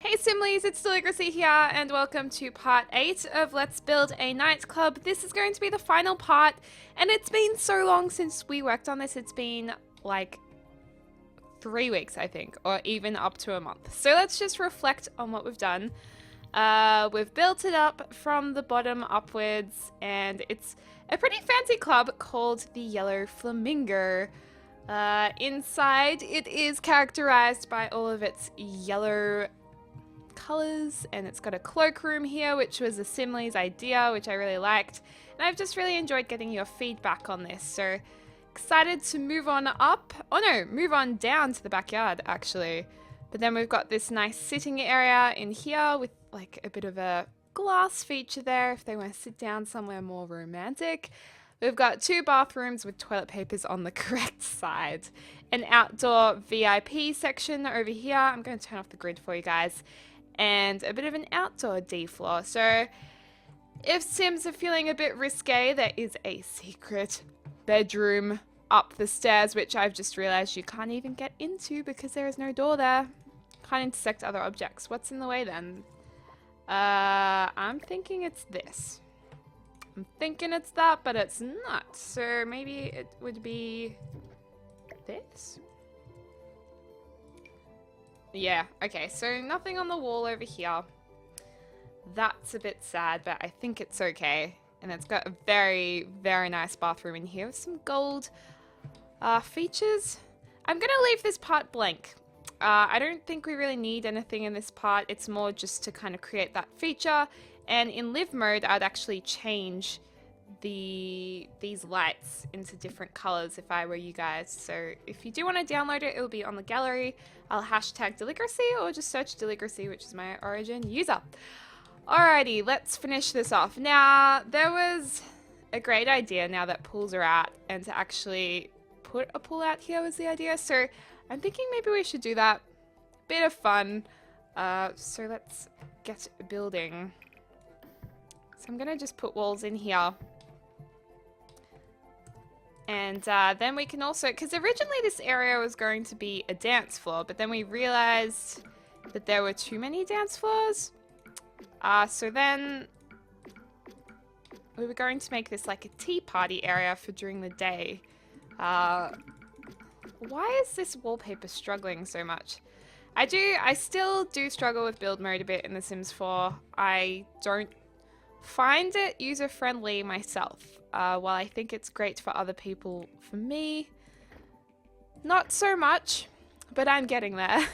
Hey Simlies, it's Deligracy here, and welcome to part 8 of Let's Build a Nightclub. This is going to be the final part, and it's been so long since we worked on this. It's been like 3 weeks, I think, or even up to a month. So let's just reflect on what we've done. We've built it up from the bottom upwards, and it's a pretty fancy club called the Yellow Flamingo. Inside, it is characterized by all of its yellow colors, and it's got a cloakroom here, which was a Simli's idea, which I really liked, and I've just really enjoyed getting your feedback on this. So excited to move on up. Oh no, move on down to the backyard actually. But then we've got this nice sitting area in here with like a bit of a glass feature there if they want to sit down somewhere more romantic. We've got 2 bathrooms with toilet papers on the correct side. An outdoor VIP section over here. I'm going to turn off the grid for you guys. And a bit of an outdoor D floor. So if Sims are feeling a bit risque, there is a secret bedroom up the stairs, which I've just realized you can't even get into because there is no door there. Can't intersect other objects. What's in the way then? I'm thinking it's this. I'm thinking it's that, but it's not. So maybe it would be this? Yeah, okay, so nothing on the wall over here. That's a bit sad, but I think it's okay. And it's got a very, very nice bathroom in here with some gold features. I'm gonna leave this part blank. I don't think we really need anything in this part. It's more just to kind of create that feature. And in live mode, I'd actually change these lights into different colors if I were you guys. So if you do want to download it, it'll be on the gallery. I'll hashtag Deligracy or just search Deligracy, which is my origin user. Alrighty, let's finish this off. Now, there was a great idea now that pools are out, and to actually put a pool out here was the idea. So I'm thinking maybe we should do that. Bit of fun. So let's get building. So I'm gonna just put walls in here. And then we can also, because originally this area was going to be a dance floor, but then we realized that there were too many dance floors. So then we were going to make this like a tea party area for during the day. Why is this wallpaper struggling so much? I still do struggle with build mode a bit in The Sims 4. I don't find it user-friendly myself. While I think it's great for other people, for me, not so much, but I'm getting there.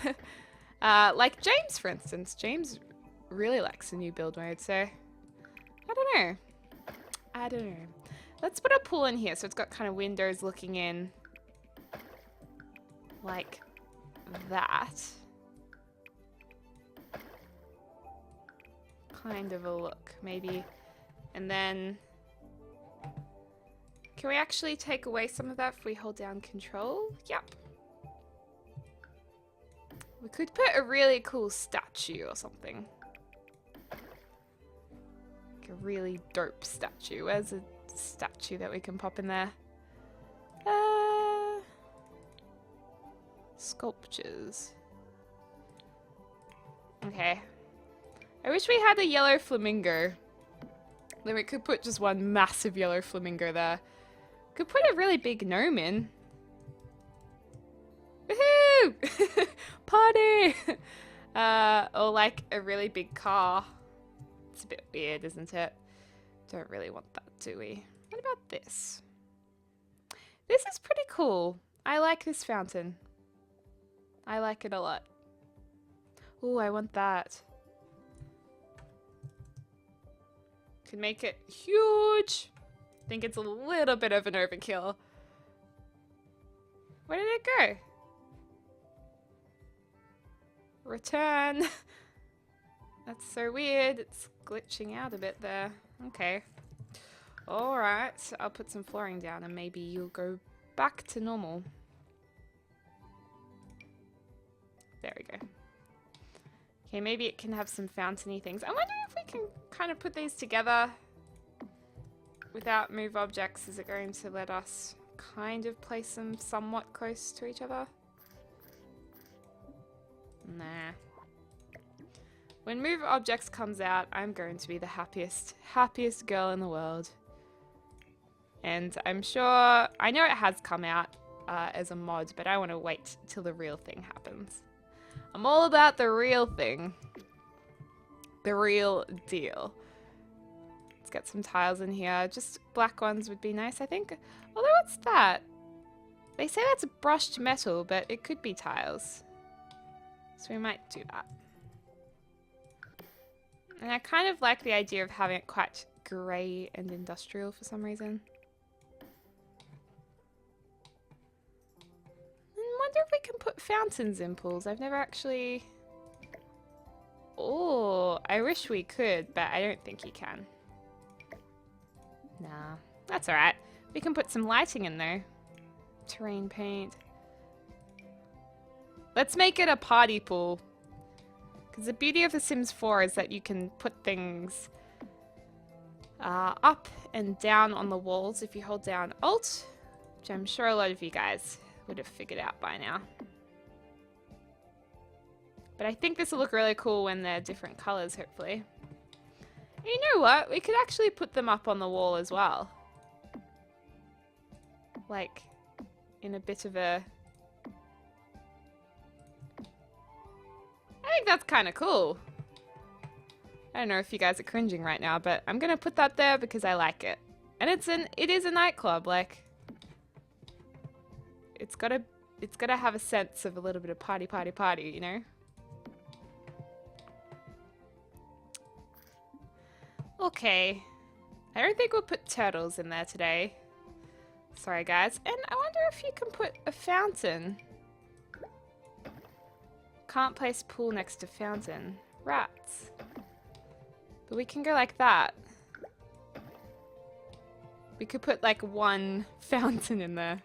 Like James, for instance. James really likes the new build mode, so I don't know. I don't know. Let's put a pool in here so it's got kind of windows looking in like that. Kind of a look, maybe. And then can we actually take away some of that if we hold down control? Yep. We could put a really cool statue or something. Like a really dope statue. Where's a statue that we can pop in there? Sculptures. Okay. I wish we had a yellow flamingo. Then we could put just one massive yellow flamingo there. Could put a really big gnome in. Woohoo! Party! Or like a really big car. It's a bit weird, isn't it? Don't really want that, do we? What about this? This is pretty cool. I like this fountain. I like it a lot. Ooh, I want that. Could make it huge. I think it's a little bit of an overkill. Where did it go? Return. That's so weird. It's glitching out a bit there. Okay. Alright, so I'll put some flooring down and maybe you'll go back to normal. There we go. Okay, maybe it can have some fountainy things. I wonder if we can kind of put these together without move objects. Is it going to let us kind of place them somewhat close to each other? Nah. When Move Objects comes out, I'm going to be the happiest girl in the world. And I'm sure, I know it has come out as a mod, but I want to wait till the real thing happens. I'm all about the real thing. The real deal. Let's get some tiles in here. Just black ones would be nice, I think. Although, what's that? They say that's brushed metal, but it could be tiles. So we might do that. And I kind of like the idea of having it quite grey and industrial for some reason. I wonder if we can put fountains in pools. I've never actually... Oh, I wish we could, but I don't think you can. Nah, that's alright. We can put some lighting in there. Terrain paint. Let's make it a party pool. Because the beauty of The Sims 4 is that you can put things up and down on the walls if you hold down Alt, which I'm sure a lot of you guys would have figured out by now. But I think this will look really cool when they're different colors, hopefully. And you know what? We could actually put them up on the wall as well. Like, in a bit of a... I think that's kind of cool. I don't know if you guys are cringing right now, but I'm gonna put that there because I like it. And it is a nightclub, like... It's gotta have a sense of a little bit of party, you know? Okay. I don't think we'll put turtles in there today. Sorry, guys. And I wonder if you can put a fountain. Can't place pool next to fountain. Rats. But we can go like that. We could put like one fountain in there.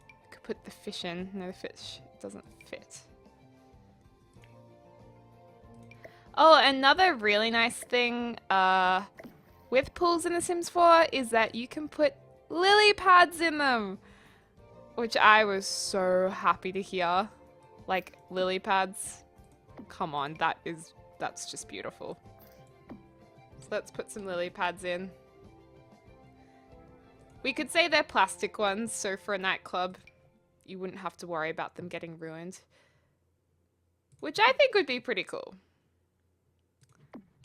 We could put the fish in. No, the fish doesn't fit. Oh, another really nice thing with pools in The Sims 4 is that you can put lily pads in them, which I was so happy to hear. Like, lily pads, come on, that's just beautiful. So let's put some lily pads in. We could say they're plastic ones, so for a nightclub, you wouldn't have to worry about them getting ruined. Which I think would be pretty cool.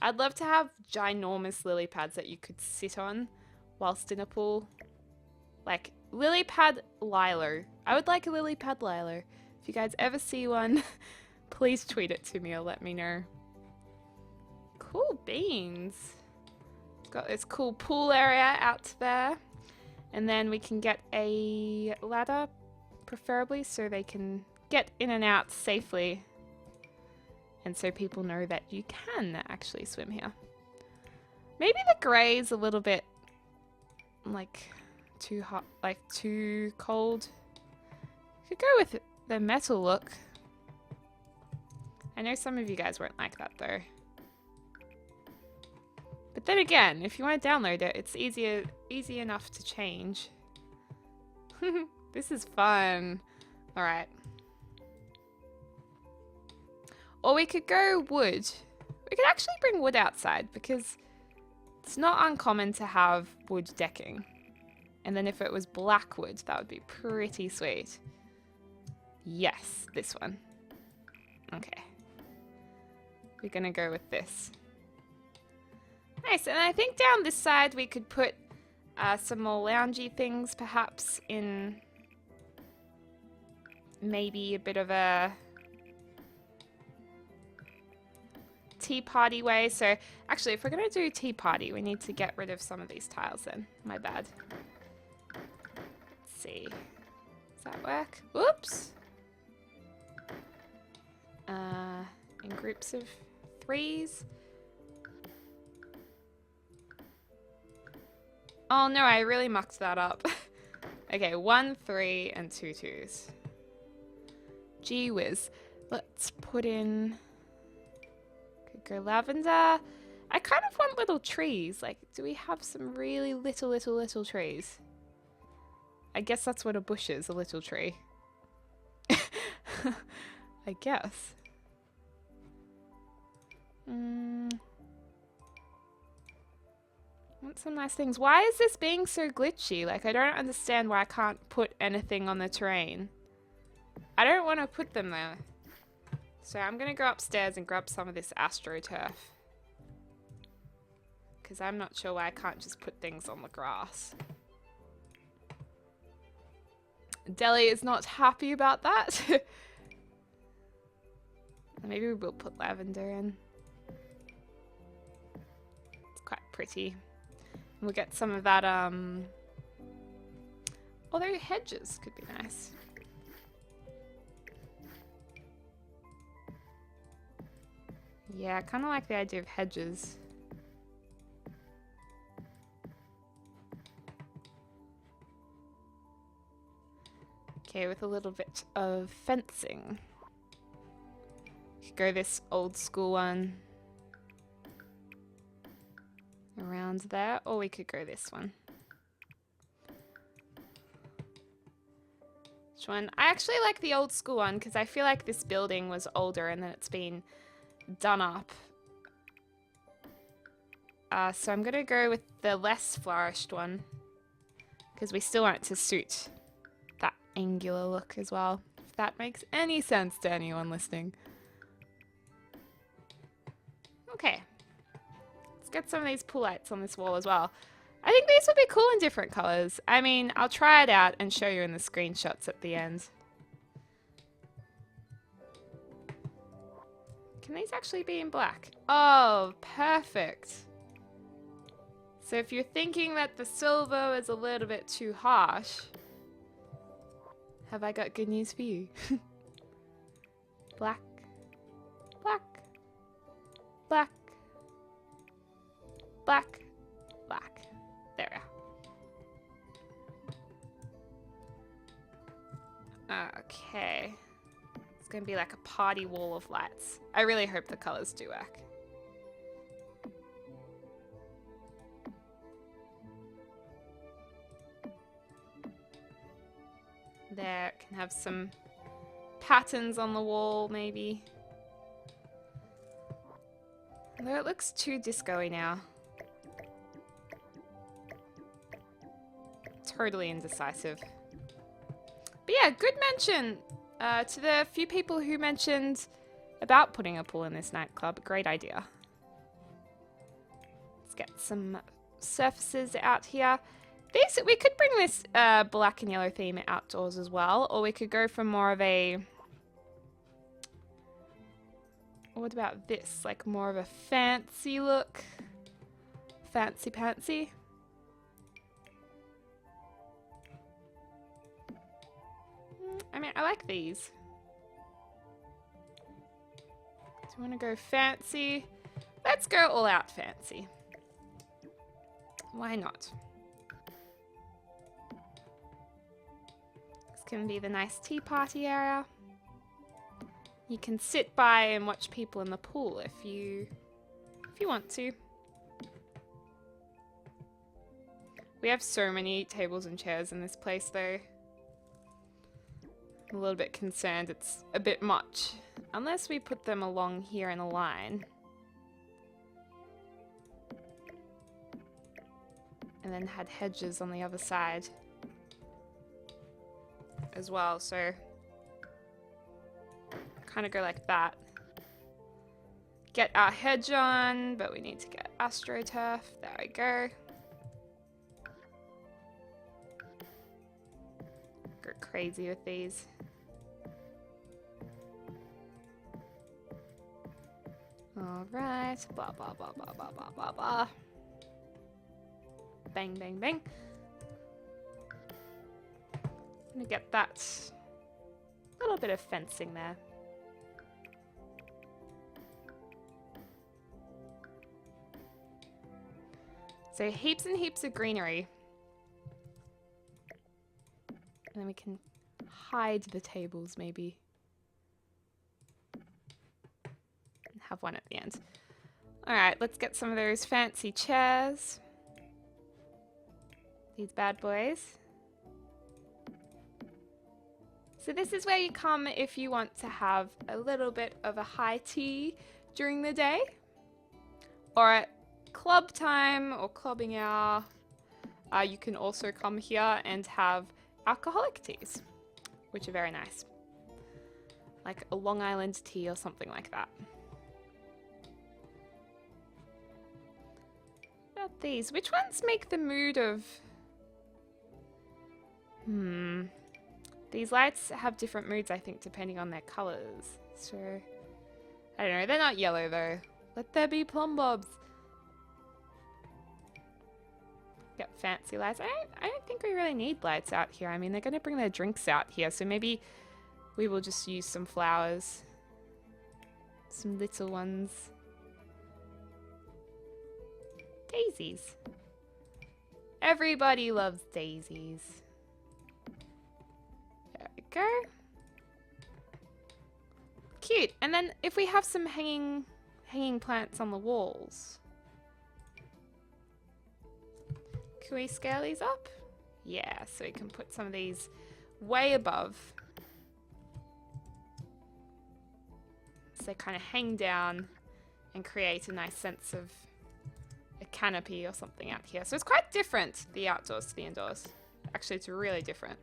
I'd love to have ginormous lily pads that you could sit on whilst in a pool. Like, lily pad Lilo. I would like a lily pad Lilo. If you guys ever see one, please tweet it to me or let me know. Cool beans. Got this cool pool area out there. And then we can get a ladder, preferably, so they can get in and out safely. And so people know that you can actually swim here. Maybe the grey is a little bit, like, too hot, like, too cold. Could go with the metal look. I know some of you guys won't like that, though. But then again, if you want to download it, it's easy enough to change. This is fun. Alright. Or we could go wood. We could actually bring wood outside because it's not uncommon to have wood decking. And then if it was black wood, that would be pretty sweet. Yes, this one. Okay. We're gonna go with this. Nice, and I think down this side we could put some more loungy things, perhaps in maybe a bit of a tea party way. So actually, if we're gonna do tea party, we need to get rid of some of these tiles then. My bad. Let's see. Does that work? Whoops. In groups of 3s. Oh no, I really mucked that up. Okay, 1 3 and 2 2s. Gee whiz. Let's put in... Could go lavender. I kind of want little trees. Like, do we have some really little trees? I guess that's what a bush is, a little tree. I guess. Want some nice things. Why is this being so glitchy? Like, I don't understand why I can't put anything on the terrain. I don't want to put them there. So I'm going to go upstairs and grab some of this AstroTurf. Because I'm not sure why I can't just put things on the grass. Deli is not happy about that. Maybe we will put lavender in. It's quite pretty. We'll get some of that, although hedges could be nice. Yeah, I kind of like the idea of hedges. Okay, with a little bit of fencing. Could go this old school one. Around there, or we could go this one. Which one? I actually like the old school one because I feel like this building was older and then it's been done up. So I'm going to go with the less flourished one because we still want it to suit that angular look as well. If that makes any sense to anyone listening. Okay. Get some of these pool lights on this wall as well. I think these would be cool in different colors. I mean, I'll try it out and show you in the screenshots at the end. Can these actually be in black? Oh, perfect. So if you're thinking that the silver is a little bit too harsh, have I got good news for you? Black, black, black. Black, black. There we are. Okay. It's gonna be like a party wall of lights. I really hope the colors do work. There, can have some patterns on the wall, maybe. Although it looks too disco-y now. Totally indecisive. But yeah, good mention to the few people who mentioned about putting a pool in this nightclub. Great idea. Let's get some surfaces out here. These, we could bring this black and yellow theme outdoors as well, or we could go for more of a... What about this? Like more of a fancy look? Fancy pantsy? I mean, I like these. Do you want to go fancy? Let's go all out fancy. Why not? This can be the nice tea party area. You can sit by and watch people in the pool if you want to. We have so many tables and chairs in this place though. I'm a little bit concerned it's a bit much. Unless we put them along here in a line. And then had hedges on the other side as well, so kind of go like that. Get our hedge on, but we need to get AstroTurf. There we go. Go crazy with these. Alright, blah blah blah blah blah blah blah blah. Bang bang bang. I'm gonna get that little bit of fencing there. So heaps and heaps of greenery. And then we can hide the tables maybe. And have one at the end. Alright, let's get some of those fancy chairs. These bad boys. So this is where you come if you want to have a little bit of a high tea during the day. or at club time or clubbing hour, you can also come here and have alcoholic teas, which are very nice. Like a Long Island tea or something like that. What about these? Which ones make the mood of... These lights have different moods, I think, depending on their colors. So, I don't know. They're not yellow, though. Let there be plum bobs. Get fancy lights. I don't think we really need lights out here. I mean, they're going to bring their drinks out here, so maybe we will just use some flowers. Some little ones. Daisies. Everybody loves daisies. There we go. Cute. And then if we have some hanging plants on the walls, can we scale these up? Yeah, so we can put some of these way above. So they kind of hang down and create a nice sense of a canopy or something out here. So it's quite different, the outdoors to the indoors. Actually, it's really different.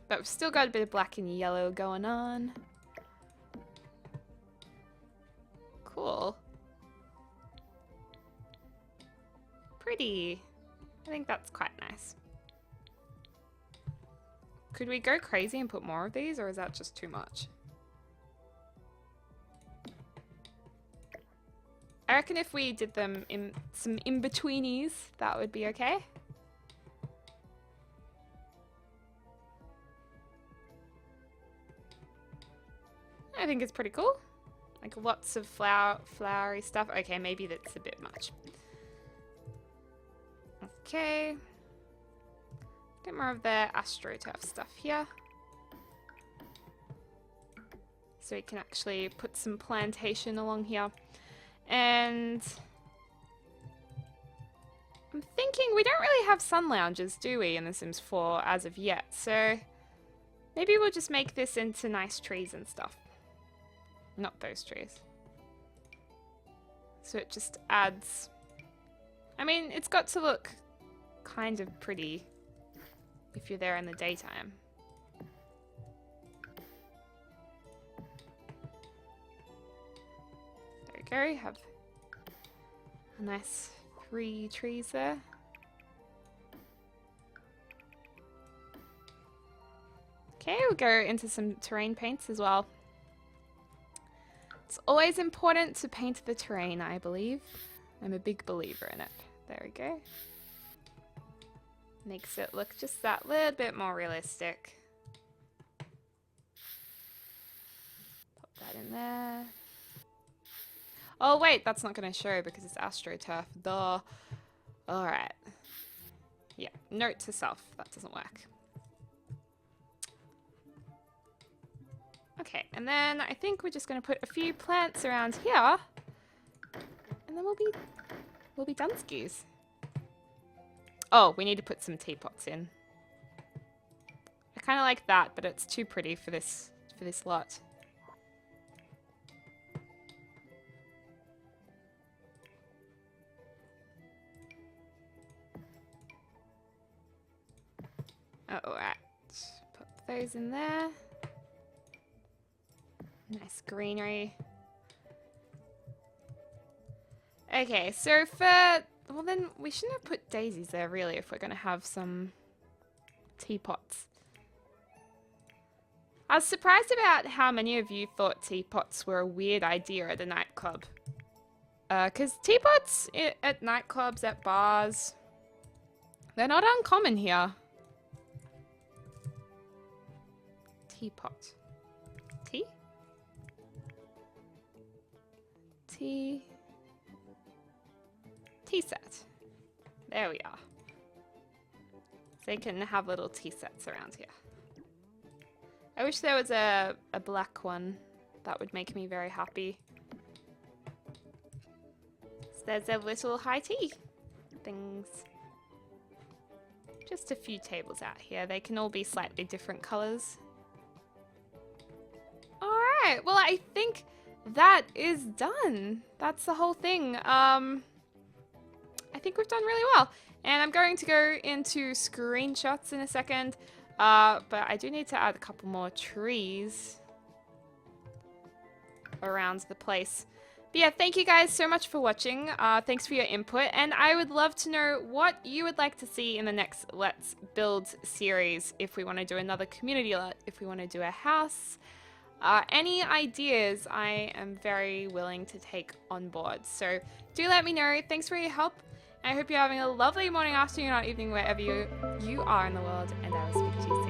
But we've still got a bit of black and yellow going on. Cool. Pretty. I think that's quite nice. Could we go crazy and put more of these, or is that just too much? I reckon if we did them in some in-betweenies, that would be okay. I think it's pretty cool. Like lots of flowery stuff. Okay, maybe that's a bit much. Okay. Bit more of the AstroTurf stuff here. So we can actually put some plantation along here. And I'm thinking we don't really have sun lounges, do we, in The Sims 4 as of yet. So maybe we'll just make this into nice trees and stuff. Not those trees. So it just adds... I mean, it's got to look kind of pretty if you're there in the daytime. There we go, you have a nice 3 trees there. Okay, we'll go into some terrain paints as well. It's always important to paint the terrain, I believe. I'm a big believer in it. There we go. Makes it look just that little bit more realistic. Pop that in there. Oh wait, that's not going to show because it's AstroTurf. Duh. Alright. Yeah, note to self. That doesn't work. Okay, and then I think we're just going to put a few plants around here. And then we'll be done skis. Oh, we need to put some teapots in. I kind of like that, but it's too pretty for this lot. Alright, put those in there. Nice greenery. Okay, so well then we shouldn't have put daisies there really if we're going to have some teapots. I was surprised about how many of you thought teapots were a weird idea at a nightclub. Because teapots at nightclubs, at bars, they're not uncommon here. Teapot. Tea? Tea set. There we are. So you can have little tea sets around here. I wish there was a black one. That would make me very happy. So there's their little high tea things. Just a few tables out here. They can all be slightly different colours. Alright, well I think that is done. That's the whole thing. I think we've done really well. And I'm going to go into screenshots in a second. But I do need to add a couple more trees around the place. But yeah, thank you guys so much for watching. Thanks for your input. And I would love to know what you would like to see in the next Let's Build series. If we want to do another community let, if we want to do a house. Any ideas, I am very willing to take on board. So do let me know. Thanks for your help. I hope you're having a lovely morning, afternoon, or evening wherever you are in the world. And I will speak to you soon.